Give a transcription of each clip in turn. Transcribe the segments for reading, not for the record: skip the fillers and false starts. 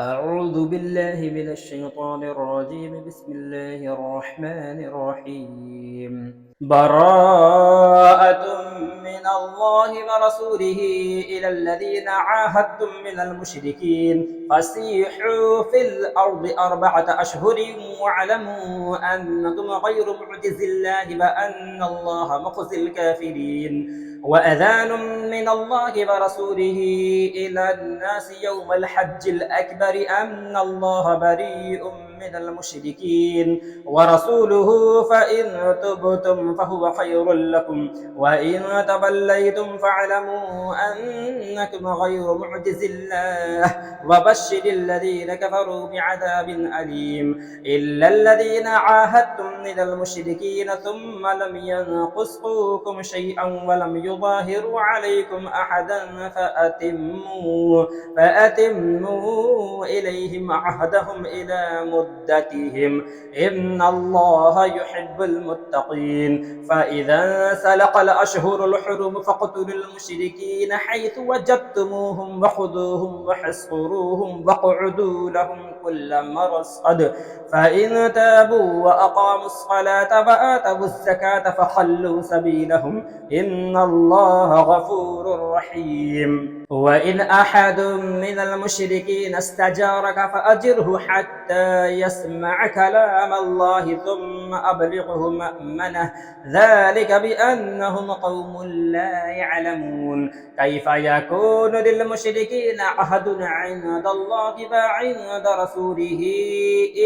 أعوذ بالله من الشيطان الرجيم. بسم الله الرحمن الرحيم. براءة من الله ورسوله إلى الذين عاهدتم من المشركين فسيحوا في الأرض 4 أشهر واعلموا أنكم غير معجز الله وأن الله مخزي الكافرين. وأذان من الله ورسوله إلى الناس يوم الحج الأكبر أن الله بريء من المشركين ورسوله فإن تبتم فهو خير لكم وإن توليتم فاعلموا أنكم غير معجز الله وبشر الذين كفروا بعذاب أليم. إلا الذين عاهدتم من المشركين ثم لم ينقصوكم شيئا ولم يظاهروا عليكم أحدا فأتموا إليهم عهدهم إلى مدتهم إن الله يحب المتقين. فإذا سلق الأشهر الحرم فاقتلوا المشركين حيث وجدتموهم وخذوهم وحصروهم واقعدوا لهم كل مرصد فإن تابوا وأقاموا الصلاة وآتوا الزكاة فخلوا سبيلهم إن الله غفور رحيم. وإن أحد من المشركين استجارك فأجره حتى يسمع كلام الله ثم أبلغه مأمنه ذلك بأنهم قوم لا يعلمون. كيف يكون للمشركين عهد عند الله وعند رسوله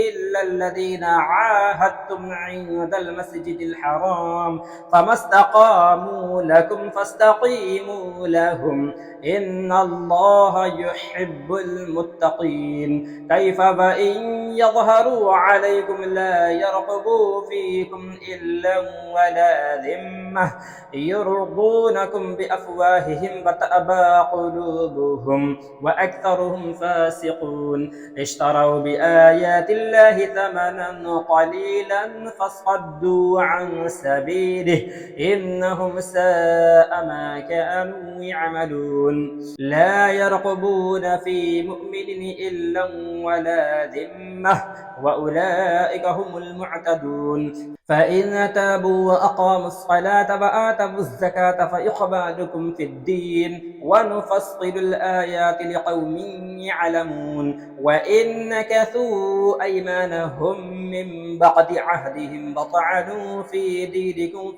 إلا الذين عاهدتم عند المسجد الحرام فما استقاموا لكم فاستقيموا لهم إن الله يحب المتقين. كيف وإن يظهروا عليكم لا يرقبوا فيكم إلا ولا ذمة يرضونكم بأفواههم وتأبى قلوبهم وأكثرهم فاسقون. اشتروا بآيات الله ثمنا قليلا فصدوا عن سبيله إنهم ساء ما كانوا يعملون. لا يرقبون في مؤمن إلا ولا ذمة وأولئك هم المعتدون. فإن تابوا وأقاموا الصلاة وآتوا الزكاة فإخوانكم في الدين ونفصل الآيات لقوم يعلمون. وإن نكثوا أيمانهم من بعد عهدهم وطعنوا في دينكم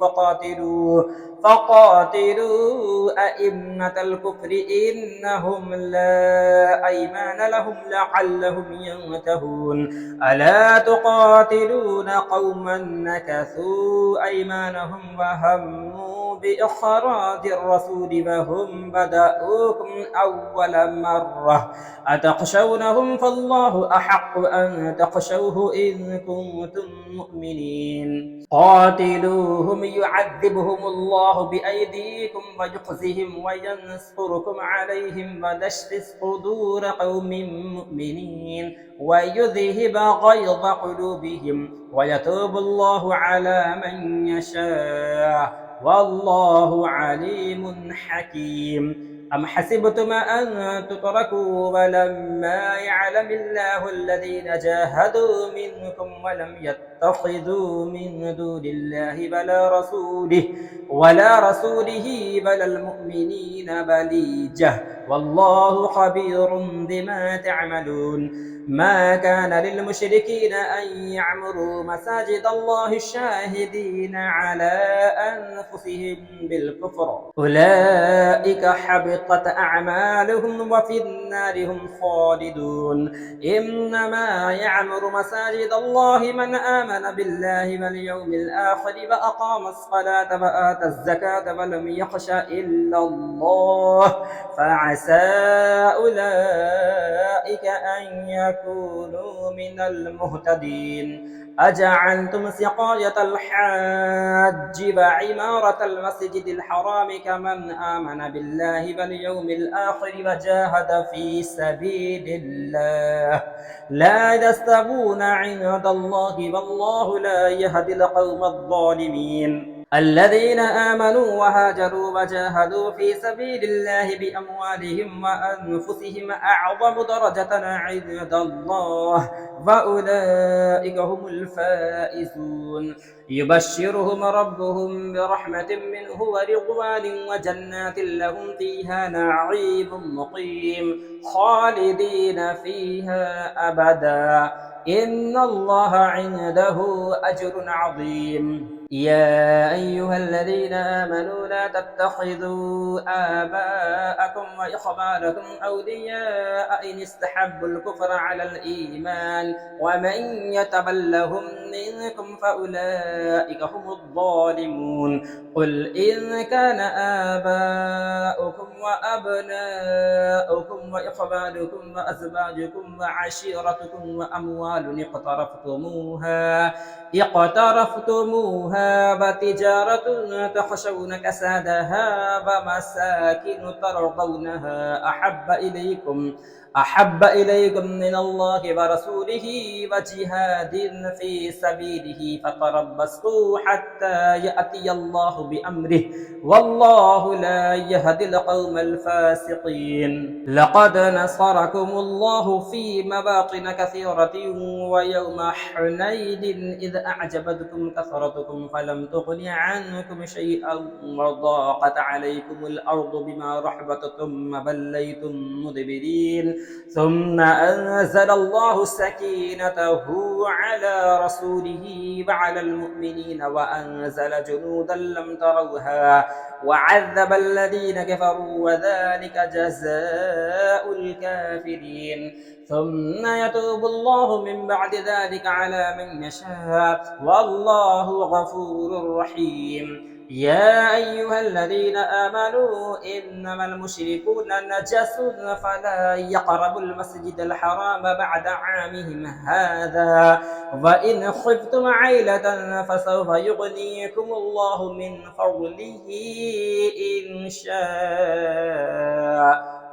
فقاتلوا أئمة الكفر إنهم لا أيمان لهم لعلهم ينتهون. ألا تقاتلون قوما نكثوا أيمانهم وهموا بإخراج الرسول وهم بدأوكم أول مرة أتخشونهم فالله أحق أن تخشوه إن كنتم مؤمنين. قاتلوهم يعذبهم الله بأيديكم ويخزهم وينصركم عليهم ويشفي صدور قوم مؤمنين ويذهب غيظ قلوبهم ويتوب الله على من يشاء والله عليم حكيم. أم حسبتم أن تتركوا ولما يعلم الله الذين جاهدوا منكم ولم يتخذوا من دون الله ولا رسوله بل المؤمنين بليجة والله خبير بما تعملون. ما كان للمشركين أن يعمروا مساجد الله شاهدين على أنفسهم بالكفر أولئك حبطت أعمالهم وفي النار هم خالدون. إنما يعمر مساجد الله من آمن بالله واليوم الآخر وأقام الصلاة وآتى الزكاة ولم يخش إلا الله فعسى أولئك أن يكونوا من المهتدين. أجعلتم سقاية الحاج وعمارة المسجد الحرام كمن آمن بالله واليوم الآخر وجاهد في سبيل الله لا يستوون عند الله والله لا يهدي القوم الظالمين. الذين آمنوا وهاجروا وجاهدوا في سبيل الله بأموالهم وأنفسهم أعظم درجة عند الله وأولئك هم الفائزون يبشرهم ربهم برحمة منه ورضوان وجنات لهم فيها نعيم مقيم خالدين فيها أبدا إن الله عنده أجر عظيم يا أيها الذين آمنوا لا تتخذوا آباءكم وإخوانكم أولياء إن استحبوا الكفر على الإيمان ومن يتولهم منكم فأولئك هم الظالمون قل إن كان آباؤكم وأبناؤكم وإخوانكم وأزواجكم وعشيرتكم وأموال اقترفتموها وتجارة تخشون كسادها ومساكن ترضونها أحب إليكم من الله ورسوله وجهاد في سبيله فتربصوا حتى يأتي الله بأمره والله لا يهدي القوم الفاسقين لقد نصركم الله في مواطن كثيرة ويوم حنين إذ أعجبتكم كثرتكم فلم تغن عنكم شيئا وضاقت عليكم الأرض بما رحبت ثم وليتم مدبرين ثم أنزل الله سكينته على رسوله وعلى المؤمنين وأنزل جنودا لم تروها وعذب الذين كفروا وذلك جزاء الكافرين ثم يتوب الله من بعد ذلك على من يشاء والله غفور رحيم يا أيها الذين آمنوا إنما المشركون نجس فلا يقربوا المسجد الحرام بعد عامهم هذا وإن خفتم عيلة فسوف يغنيكم الله من فضله إن شاء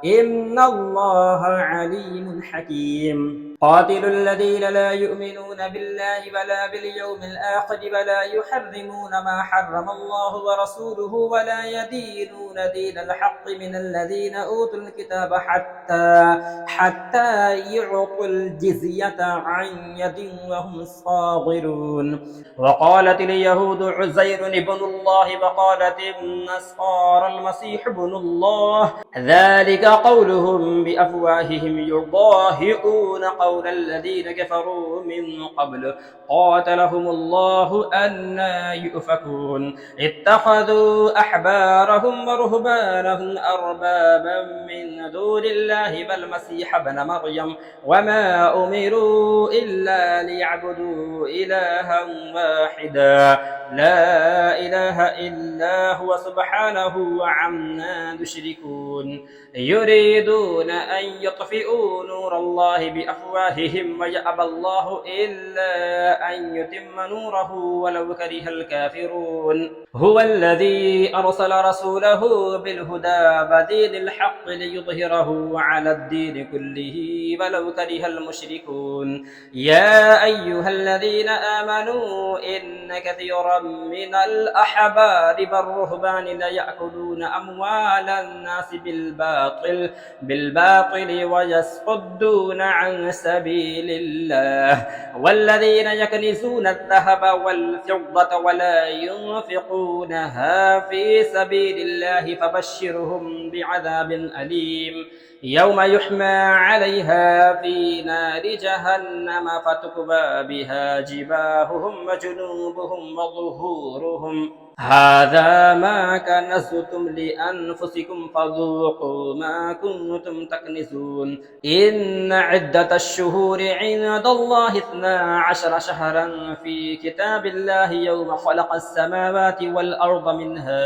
إن الله عليم حكيم قاتلوا الذين لا يؤمنون بالله ولا باليوم الآخر ولا يحرمون ما حرم الله ورسوله ولا يدينون دين الحق من الذين أوتوا الكتاب حتى يعطوا الجزية عن يد وهم صاغرون وقالت اليهود عزير ابن الله وقالت النصارى المسيح ابن الله ذلك قولهم بأفواههم يضاهئون قول الذين كفروا من قبل قاتلهم الله أنى يؤفكون اتخذوا أحبارهم ورهبانهم أربابا من دون الله والمسيح ابن مريم وما أمروا إلا ليعبدوا إلها واحدا لا إله إلا هو سبحانه عما يشركون يريدون أن يطفئوا نور الله بأفواههم ويأبى الله إلا أن يتم نوره ولو كره الكافرون هو الذي أرسل رسوله بالهدى ودين الحق ليظهره على الدين كله ولو كره المشركون يا أيها الذين آمنوا إن كثيرا من الأحبار والرهبان ليأكلون أموال الناس بالباطل ويصدون عن سبيل الله والذين يكنزون الذهب والفضة ولا ينفقونها في سبيل الله فبشرهم بعذاب أليم يوم يحمى عليها في نار جهنم فتكوى بها جباههم وجنوبهم وظهورهم هذا ما كنزتم لأنفسكم فذوقوا ما كنتم تكنزون إن عدة الشهور عند الله 12 شهرا في كتاب الله يوم خلق السماوات والأرض منها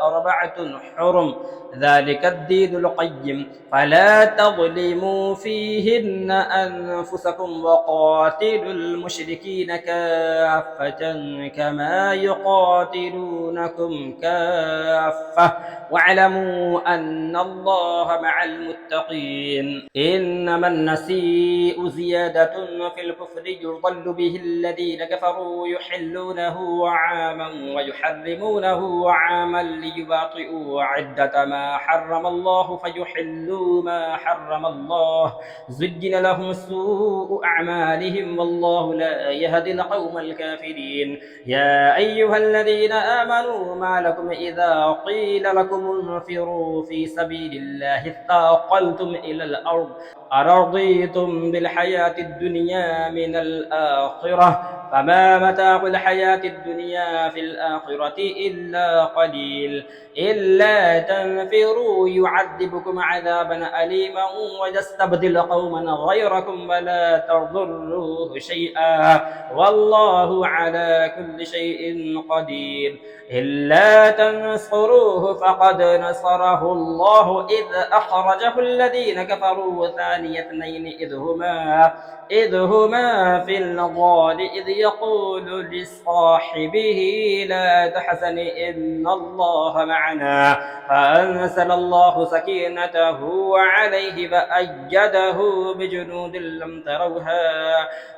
4 حرم ذلك الدين القيم فلا تظلموا فيهن أنفسكم وقاتلوا المشركين كافة كما يقاتلون يرونكم كافة واعلموا أن الله مع المتقين. إنما النسيء زيادة في الكفر يضل به الذين كفروا يحلونه عاما ويحرمونه عاما ليباطئوا عدة ما حرم الله فيحلوا ما حرم الله. زين لهم سوء أعمالهم والله لا يهدي القوم الكافرين. يا أيها الذين آمنوا ما لكم إذا قيل لكم انفروا في سبيل الله اثاقلتم إلى الأرض أرضيتم بالحياة الدنيا من الآخرة فما متاع الحياة الدنيا في الآخرة إلا قليل. إلا تنفروا يعذبكم عذابا أليما ويستبدل قوما غيركم ولا تضروه شيئا والله على كل شيء قدير. إلا تنصروه فقد نصره الله إذ أخرجه الذين كفروا ثاني اثنين إذ هما في الغار إذ يقول لصاحبه لا تحزن إن الله معنا فأنزل الله سكينته عليه فأيده بجنود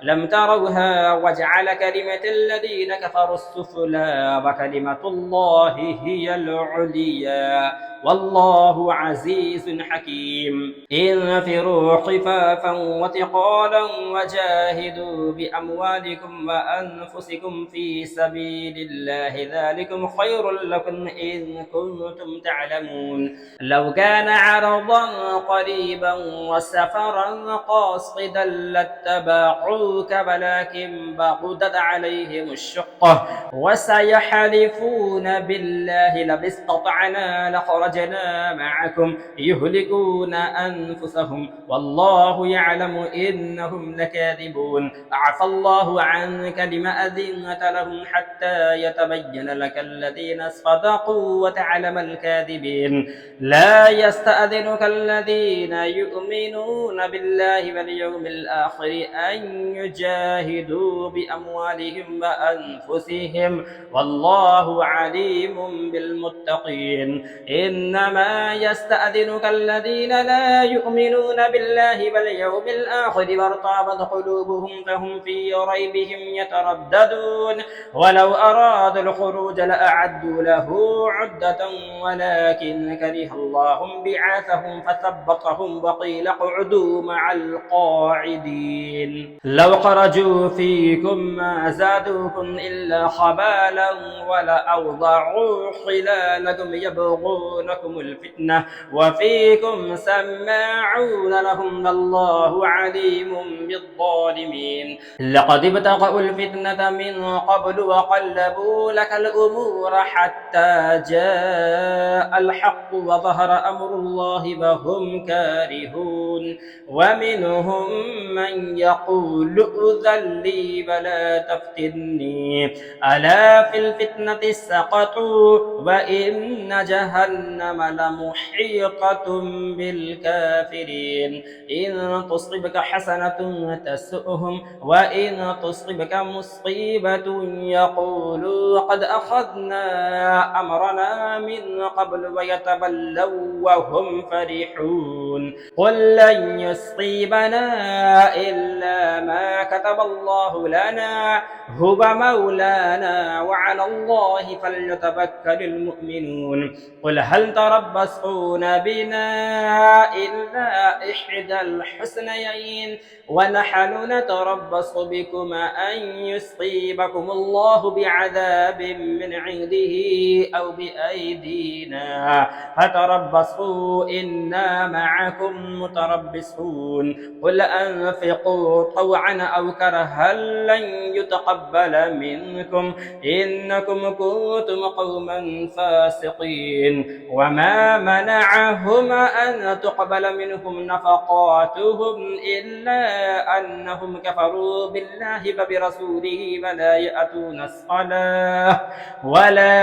لم تروها وجعل كلمة الذين كفروا السفلى وكلمة الله هي العليا والله عزيز حكيم. انفروا خفافا وثقالا وجاهدوا بأموالكم وأنفسكم في سبيل الله ذلكم خير لكم إن كنتم تعلمون. لو كان عرضا قريبا وسفرا قاصدا لاتبعوك ولكن بعدت عليهم الشقة وسيحلفون بالله لو استطعنا لخرجنا معكم يهلكون أنفسهم والله يعلم إنهم لكاذبون. عفى الله عنك لما أذنت لهم حتى يتبين لك الذين صدقوا وتعلم الكاذبين. لا يستأذنك الذين يؤمنون بالله واليوم الآخر أن يجاهدوا بأموالهم وأنفسهم والله عليم بالمتقين. إنما يستأذنك الذين لا يؤمنون بالله واليوم الآخر وارتابت قلوبهم فهم في ريبهم يترددون. ولو أرادوا الخروج لأعدوا له عدة ولكن كره الله بعاثهم فثبطهم وقيل اقعدوا مع القاعدين. لو خرجوا فيكم ما زادوكم إلا خبالا ولأوضعوا خلالكم يبغونكم الفتنة وفيكم سماعون لهم والله عليم بالظالمين. لقد ابتغوا الفتنة من قبل وقلبوا لك الأمور حتى جاء الحق وظهر أمر الله وهم كارهون. ومنهم من يقول ائذن لي ولا تفتني ألا في الفتنة سقطوا وإن جهنم لمحيطة بالكافرين. إن تصبك حسنة تسؤهم وإن تصبك مصيبة يقولوا قد أخذنا أمرنا من قبل ويتولوا وهم فرحون. قل لن يصيبنا إلا ما كتب الله لنا هو مولانا وعلى الله فليتوكل المؤمنون. قل هل تربصون بنا إلا إحدى الحسنيين ونحن نتربص بكم أن يصيبكم الله بعذاب من عنده أو بأيدينا فتربصوا إنا معكم متربصون. قل أنفقوا طوعا أو كرها لن يتقبل منكم إنكم كنتم قوما فاسقين. وما منعهم أن تقبل منهم نفقاتهم إلا أنهم كفروا بالله وبرسوله ولا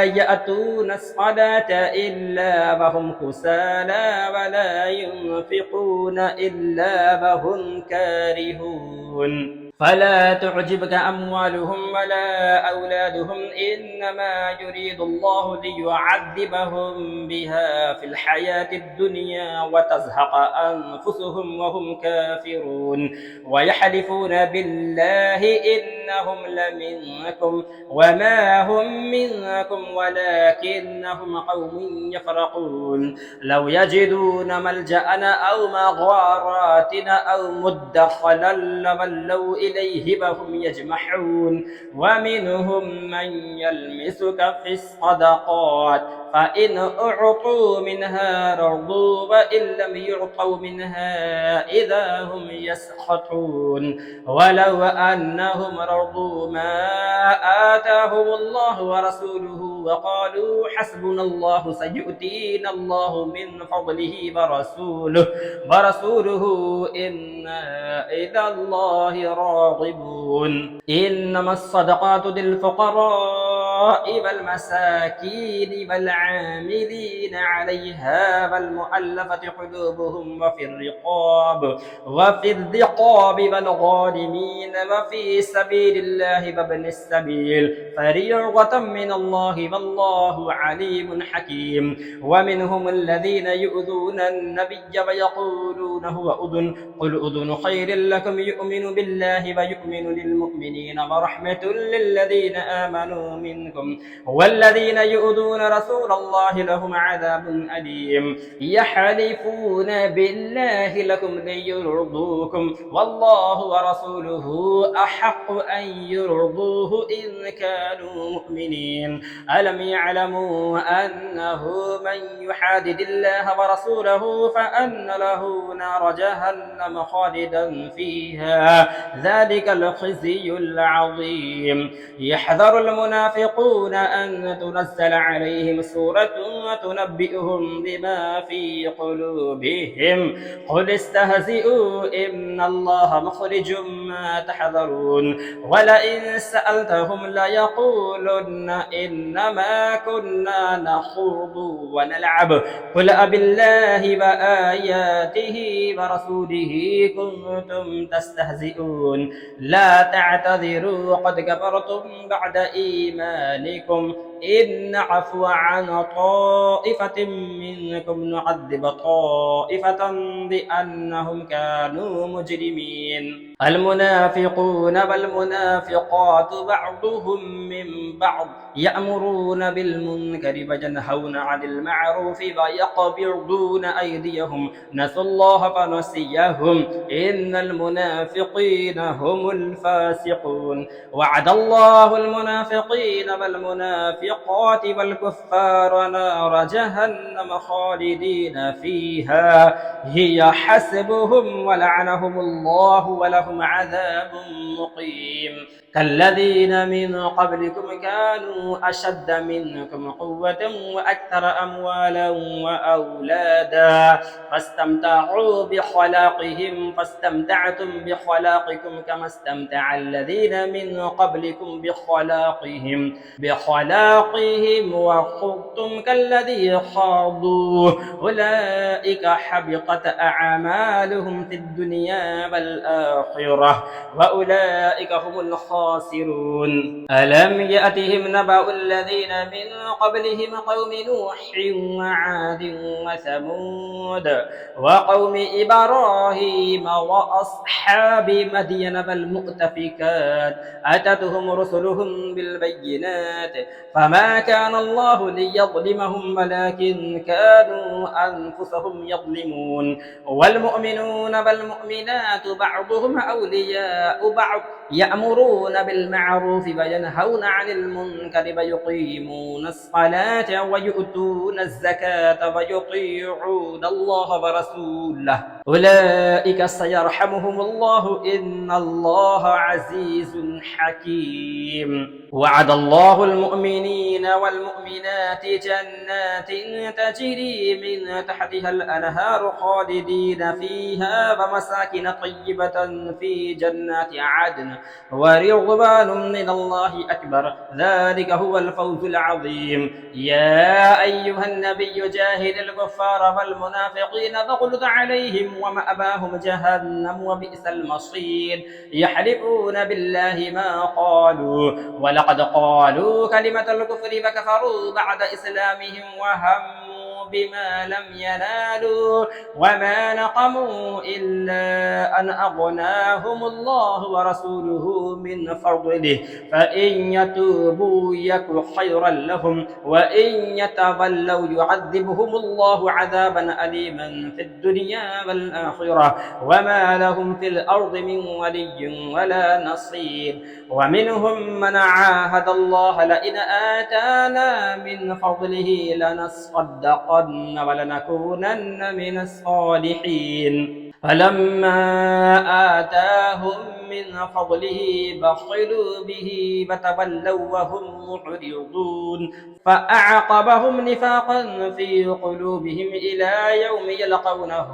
يأتون الصلاة إلا وهم كسالى ولا ينفقون إلا وهم كارهون. فلا تعجبك أموالهم ولا أولادهم إنما يريد الله ليعذبهم بها في الحياة الدنيا وتزهق أنفسهم وهم كافرون ويحلفون بالله إنهم لمنكم وما هم منكم ولكنهم قوم يفرقون لو يجدون ملجأ أو مغارات أو مدخلا لولوا إليه وهم يجمحون ومنهم من يلمسك في الصدقات فإن أعطوا منها رضوا وإن لم يعطوا منها إذا هم يسخطون ولو أنهم رضوا ما آتاهم الله ورسوله وقالوا حسبنا الله سيؤتينا الله من فضله ورسوله إنا إلى الله راغبون إنما الصدقات للفقراء والمساكين والعاملين عليها والمؤلفة قلوبهم وفي الرقاب والغارمين وفي سبيل الله وابن السبيل فريضة من الله والله عليم حكيم ومنهم الذين يؤذون النبي ويقولون هو أذن قل أذن خير لكم يؤمن بالله ويؤمن للمؤمنين ورحمة للذين آمنوا منكم والذين يؤذون رسول الله لهم عذاب أليم يحلفون بالله لكم ليرضوكم والله ورسوله أحق أن يرضوه إن كانوا مؤمنين ألم يعلموا أنه من يحادد الله ورسوله فأن له نار جهنم خالدا فيها ذلك الخزي العظيم يحذر المنافقون أن تنزل عليهم سورة وتنبئهم بما في قلوبهم قل استهزئوا إن الله مخرج ما تحذرون ولئن سألتهم ليقولن إنما كنا نخوض ونلعب قل أبالله وآياته ورسوله كنتم تستهزئون لا تعتذروا قد كفرتم بعد إيمانكم إن نعفو عن طائفة منكم نعذب طائفة بأنهم كانوا مجرمين المنافقون والمنافقات بعضهم من بعض يأمرون بالمنكر وينهون عن المعروف ويقبضون أيديهم نسوا الله فنسيهم إن المنافقين هم الفاسقون وعد الله المنافقين والمنافقات والكفار نار جهنم خالدين فيها هي حسبهم ولعنهم الله ولهم عذاب مقيم كالذين من قبلكم كانوا أشد منكم قوة وأكثر أموالا وأولادا فاستمتعوا بخلاقهم فاستمتعتم بخلاقكم كما استمتع الذين من قبلكم بخلاقهم وخضتم كالذي خاضوا أولئك حبطت أعمالهم في الدنيا والآخرة وأولئك هم الخاسرون ألم يأتهم نبأ الذين من قبلهم قوم نوح وعاد وثمود وقوم إبراهيم وأصحاب مدين والمؤتفكات أتتهم رسلهم بالبينات فما كان الله ليظلمهم ولكن كانوا أنفسهم يظلمون والمؤمنون والمؤمنات بعضهم أولياء بعض يأمرون بالمعروف وينهون عن المنكر ويقيمون الصلاة ويؤتون الزكاة ويطيعون الله ورسوله أولئك سيرحمهم الله إن الله عزيز حكيم وعد الله المؤمنين والمؤمنات جنات تجري من تحتها الأنهار خالدين فيها ومساكن طيبة في جنات عدن ورضوان من الله أكبر ذلك هو الفوز العظيم. يا أيها النبي جاهد الكفار والمنافقين واغلظ عليهم ومأواهم جهنم وبئس المصير. يحلفون بالله ما قالوا ولقد قالوا كلمة الكفر فكفروا بعد إسلامهم وهموا بما لم ينالوا وما نقموا إلا أن أغناهم الله ورسوله من فضله فإن يتوبوا يك خيرا لهم وإن يتولوا يعذبهم الله عذابا أليما في الدنيا والآخرة وما لهم في الأرض من ولي ولا نصير. ومنهم من عاهد الله لئن آتانا من فضله لنصدقن ولنكونن من الصالحين فلما آتاهم من فضله بخلوا به فتولوا وهم معرضون فأعقبهم نفاقا في قلوبهم إلى يوم يلقونه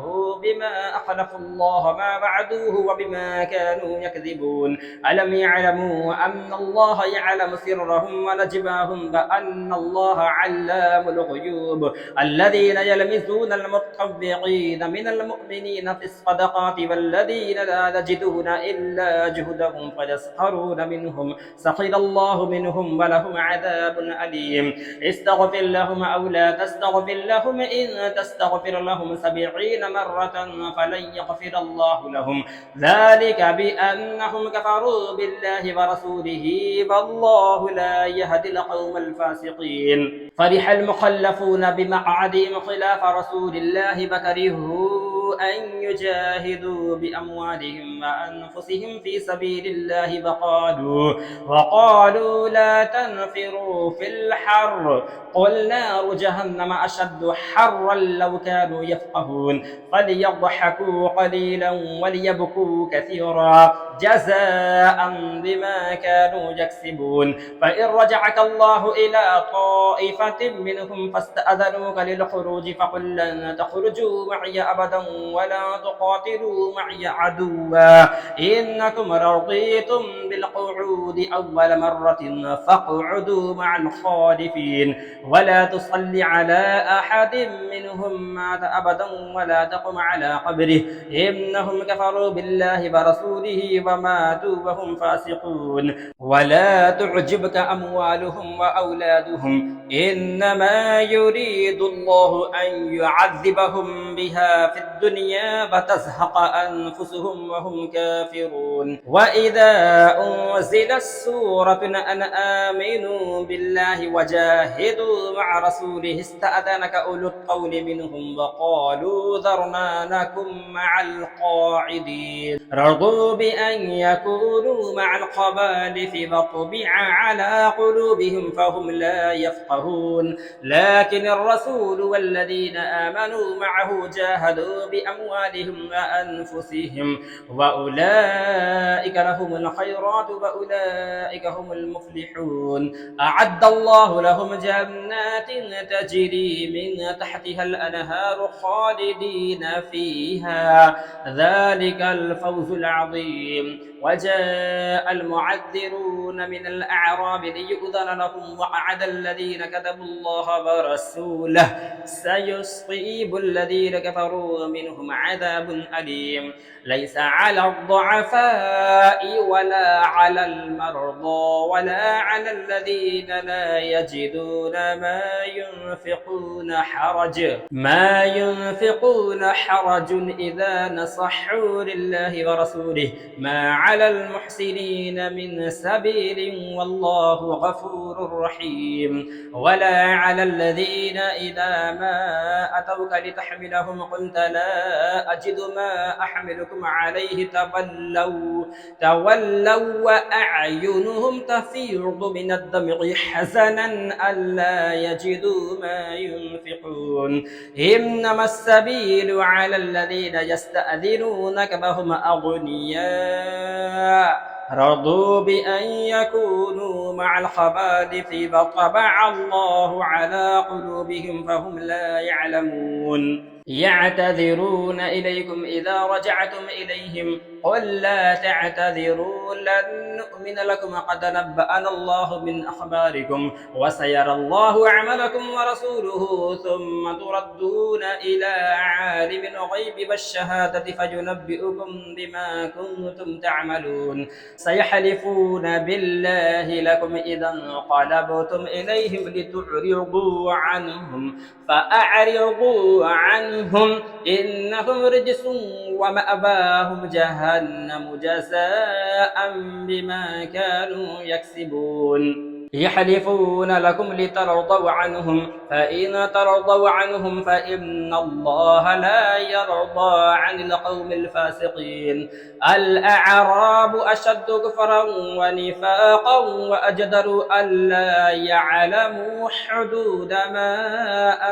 بما أخلفوا الله ما وعدوه وبما كانوا يكذبون. ألم يعلموا أن الله يعلم سرهم ونجواهم وأن الله علام الغيوب. الذين يلمزون المطوقين من المؤمنين في الصدقات والذين لا يجدون إلا جهدهم فيسخرون منهم سخر الله منهم ولهم عذاب أليم. استغفر لهم أو لا تستغفر لهم إن تستغفر لهم 70 مرة فلن يغفر الله لهم ذلك بأنهم كفروا بالله ورسوله والله لا يهدي القوم الفاسقين. فرح المخلفون بمقعدهم خلاف رسول الله فكرهوا أن يجاهدوا بأموالهم وأنفسهم في سبيل الله وقالوا لا تنفروا في الحر قل نار جهنم أشد حرا لو كانوا يفقهون فليضحكوا قليلا وليبكوا كثيرا جزاء بما كانوا يكسبون. فإن رجعك الله إلى طائفة منهم فاستأذنوك للخروج فقل لن تخرجوا معي أبدا ولا تقاتلوا معي عدوا إنكم رضيتم بالقعود أول مرة فاقعدوا مع الخالفين ولا تصل على أحد منهم مات أبدا ولا تقم على قبره إنهم كفروا بالله ورسوله وماتوا وهم فاسقون. ولا تعجبك أموالهم وأولادهم إنما يريد الله أن يعذبهم بها في الدنيا فتزهق أنفسهم وهم كافرون. وإذا أنزلت سورة أن آمنوا بالله وجاهدوا مع رسوله استأذنك أولو الطول منهم وقالوا ذرنا نكن مع القاعدين رضوا بأن يكونوا مع الخبالف وطبع على قلوبهم فهم لا يفقهون. لكن الرسول والذين آمنوا معه جاهدوا بأموالهم وأنفسهم وأولئك لهم الخيرات وأولئك هم المفلحون. أعد الله لهم جنات تجري من تحتها الأنهار خالدين فيها ذلك الفوز العظيم. وجاء المعذرون من الأعراب ليؤذن لهم وقعد الذين كذبوا الله ورسوله سيصيب الذين كفروا منهم عذاب أليم. ليس على الضعفاء ولا على المرضى ولا على الذين لا يجدون ما ينفقون حرج إذا نصحوا لله ورسوله ما على المحسنين من سبيل والله غفور رحيم. ولا على الذين إذا ما أتوك لتحملهم قلت لا أجد ما أحملكم عليه تولوا وأعينهم تفيض من الدمع حزنا ألا يجدوا ما ينفقون. إنما السبيل على الذين يستأذنونك فهم أغنياء رضوا بأن يكونوا مع الخبالف فطبع الله على قلوبهم فهم لا يعلمون. يعتذرون إليكم إذا رجعتم إليهم قل لا تعتذروا لن نؤمن لكم قد نبأنا الله من أخباركم وسيرى الله أعمالكم ورسوله ثم تردون إلى عالم الغيب والشهادة فينبئكم بما كنتم تعملون سيحلفون بالله لكم إذا انقلبتم إليهم لتعرضوا عنهم فأعرضوا عنهم إنهم رجس ومأواهم جهنم جزاء بما كانوا يكسبون يحلفون لكم لترضوا عنهم فإن ترضوا عنهم فإن الله لا يرضى عن القوم الفاسقين الأعراب أشد كفرا ونفاقا وأجدر ألا يعلموا حدود ما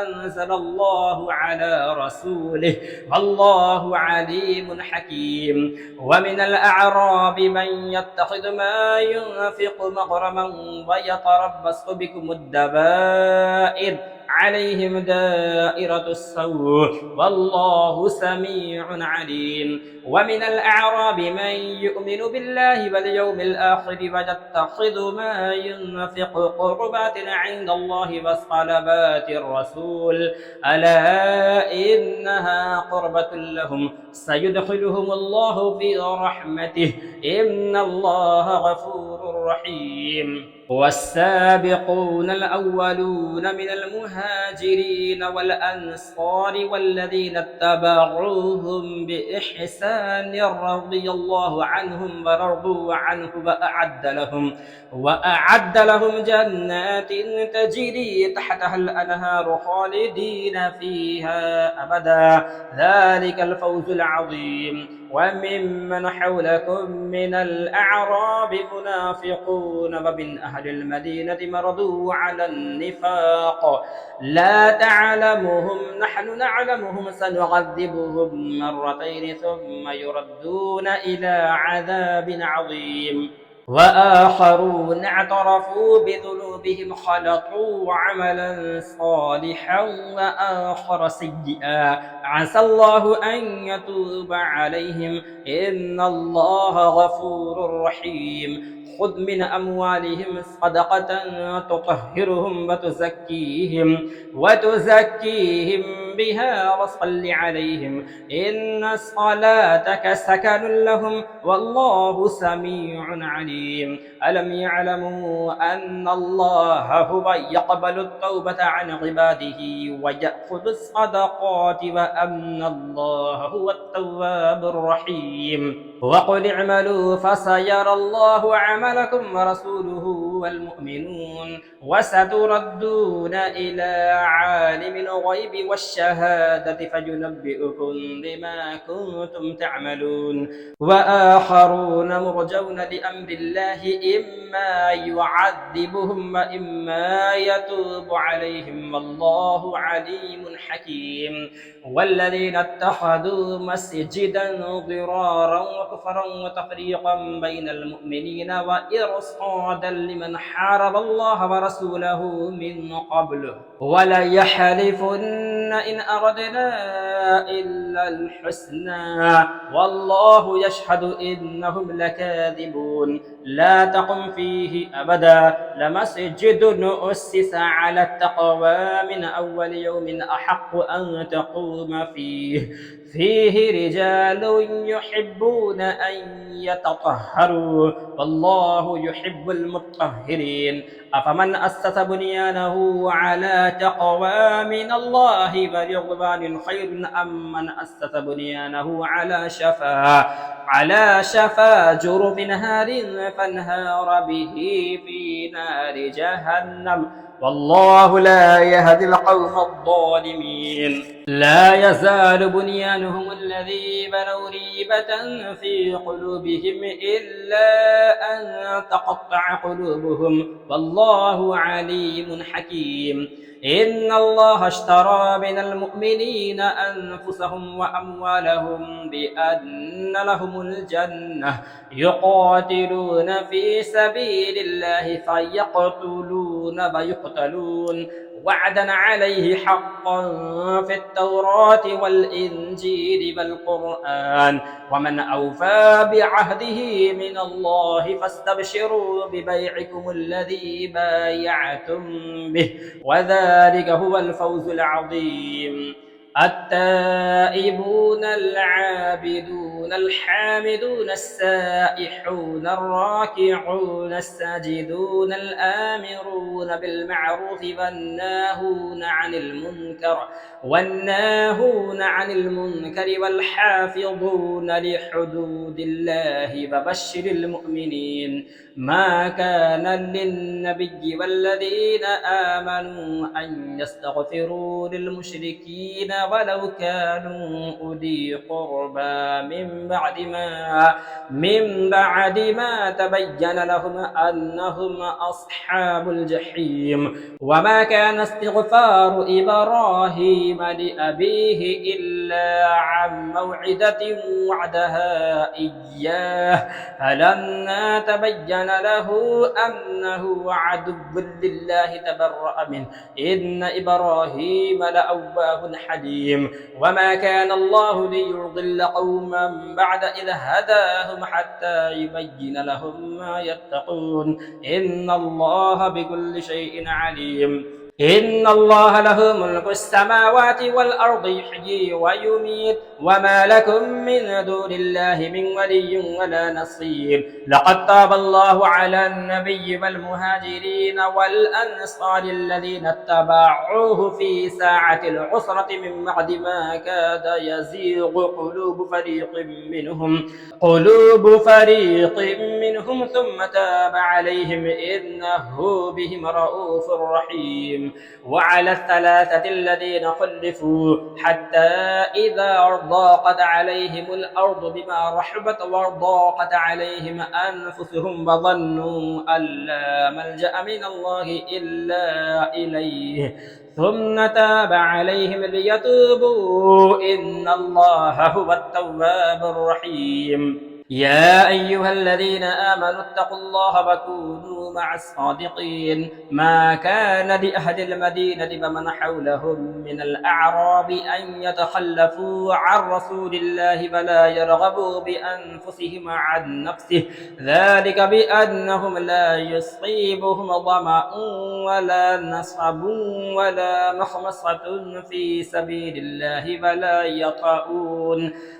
أنزل الله على رسوله والله عليم حكيم ومن الأعراب من يتخذ ما ينفق مغرما ويتربص بكم الدبائر عليهم دائرة السوء والله سميع عليم ومن الأعراب من يؤمن بالله واليوم الآخر ويتخذ ما ينفق قربات عند الله وصلبات الرسول ألا إنها قربة لهم سيدخلهم الله في رحمته إن الله غفور رحيم والسابقون الأولون من المهاجرين والأنصار والذين اتبعوهم بإحسان رضي الله عنهم ورضوا عنه وأعد لهم جنات تجري تحتها الأنهار خالدين فيها أبدا ذلك الفوز العظيم وممن حولكم من الأعراب منافقون ومن أهل المدينة مرضوا على النفاق لا تعلمهم نحن نعلمهم سنعذبهم مرتين ثم يردون إلى عذاب عظيم وآخرون اعترفوا بذنوبهم خلطوا عملا صالحا وآخر سيئا عسى الله أن يتوب عليهم إن الله غفور رحيم خذ من أموالهم صدقة تطهرهم وتزكيهم بها وصل عليهم إن صلاتك سكن لهم والله سميع عليم ألم يعلموا أن الله هو يقبل التوبة عن عباده ويأخذ الصدقات وأن الله هو التواب الرحيم وقل اعملوا فسيرى الله عملكم ورسوله والمؤمنون وستردون إلى عالم الغيب والشهادة فينبئكم بما كنتم تعملون وآخرون مرجون لأمر الله إما يعذبهم وإما يتوب عليهم والله عليم حكيم والذين اتخذوا مسجدا ضرارا وكفرا وتفريقا بين المؤمنين وإرصادا لمن حارب الله ورسوله من قبل وليحلفن إن أردنا إلا الحسنى والله يشهد إنهم لكاذبون لا تقم فيه أبدا لمسجد أسس على التقوى من أول يوم أحق أن تقوم فيه رجال يحبون أن يتطهروا والله يحب المطهرين أفمن أسس بنيانه على تقوى من الله ورضوان خير أم من أسس بنيانه على شفا جرف نهار فانهار به في نار جهنم والله لا يهدي القوم الظالمين لا يزال بنيانهم الذي بنوا ريبة في قلوبهم إلا أن تقطع قلوبهم والله عليم حكيم إن الله اشترى من المؤمنين أنفسهم وأموالهم بأن لهم الجنة يقاتلون في سبيل الله فيقتلون ويقتلون وعدا عليه حقا في التوراة والإنجيل والقرآن، ومن أوفى بعهده من الله فاستبشروا ببيعكم الذي بايعتم به، وذلك هو الفوز العظيم. التائبون العابدون الحامدون السائحون الراكعون الساجدون الآمرون بالمعروف والناهون عن المنكر والحافظون لحدود الله فبشر المؤمنين. ما كان للنبي والذين آمنوا أن يستغفروا للمشركين ولو كانوا أولي قربى من بعد ما تبين لهم أنهم أصحاب الجحيم. وما كان استغفار إبراهيم لأبيه إلا عن موعدة وعدها إياه فلما تبين له أنه عدو لله تبرأ منه إن إبراهيم لأواه حليم. وما كان الله ليضل قوما بعد إذ هداهم حتى يبين لهم ما يتقون إن الله بكل شيء عليم. إن الله له ملك السماوات والأرض يحيي ويميت وما لكم من دون الله من ولي ولا نصير. لقد تاب الله على النبي والمهاجرين والأنصار الذين اتبعوه في ساعة العسرة من بعد ما كاد يزيغ قلوب فريق منهم ثم تاب عليهم إنه بهم رؤوف رحيم. وعلى الثلاثة الذين خلفوا حتى إذا ضاقت عليهم الأرض بما رحبت وضاقت عليهم أنفسهم وظنوا أن لا ملجأ من الله إلا إليه ثم تاب عليهم ليتوبوا إن الله هو التواب الرحيم. يا أيها الذين آمنوا اتقوا الله وكونوا مع الصادقين. ما كان لأهل المدينة ومن حولهم من الأعراب أن يتخلفوا عن رسول الله ولا يرغبوا بأنفسهم عن نفسه ذلك بأنهم لا يصيبهم ظمأ ولا نصب ولا مخمصة في سبيل الله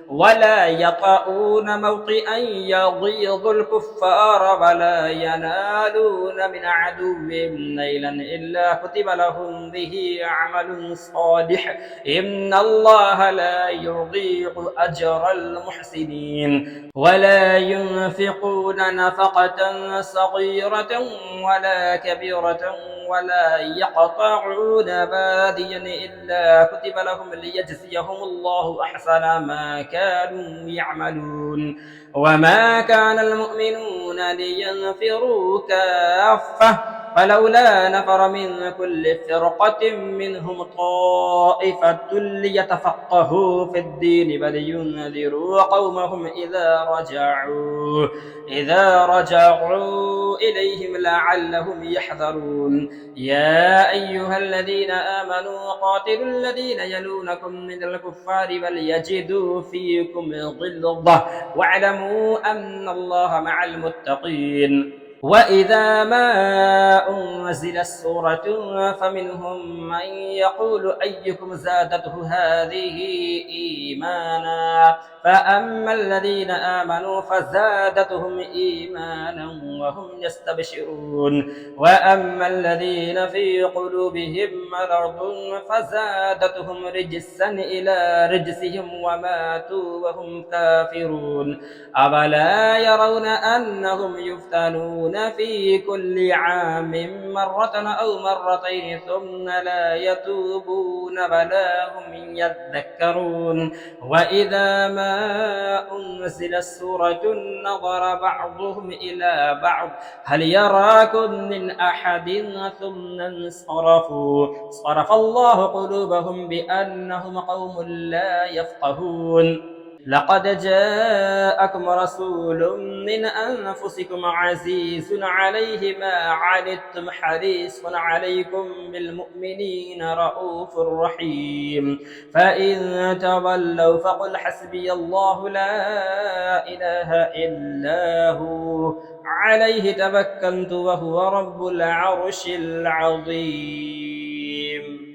ولا يطؤون موطئا يغيظ الكفار ولا ينالون من عدو نيلا إلا كتب لهم به عمل صالح إن الله لا يضيع أجر المحسنين. ولا ينفقون نفقة صغيرة ولا كبيرة ولا يقطعون باديا إلا كتب لهم ليجزيهم الله أحسن ما كانوا يعملون. وما كان المؤمنون لينفروا كافة فلولا نفر من كل فرقة منهم طائفة ليتفقهوا في الدين ولينذروا قومهم إذا رجعوا إليهم لعلهم يحذرون. يا أيها الذين آمنوا قاتلوا الذين يلونكم من الكفار وليجدوا فيكم غلظة واعلموا أن الله مع المتقين. وإذا ما أنزلت سورة فمنهم من يقول أيكم زادته هذه إيمانا فأما الذين آمنوا فزادتهم إيمانا وهم يستبشرون وأما الذين في قلوبهم مرض فزادتهم رجسا إلى رجسهم وماتوا وهم كافرون. أولا يرون أنهم يفتنون في كل عام مرة أو مرتين ثم لا يتوبون ولا هم يذكرون. وإذا ما أنزلت سورة نظر بعضهم إلى بعض هل يراكم من أحد ثم انصرفوا صرف الله قلوبهم بأنهم قوم لا يفقهون. لقد جاءكم رسول من أنفسكم عزيز عليه ما عنتم حريص عليكم بالمؤمنين رؤوف رحيم فإن تولوا فقل حسبي الله لا إله إلا هو عليه توكلت وهو رب العرش العظيم.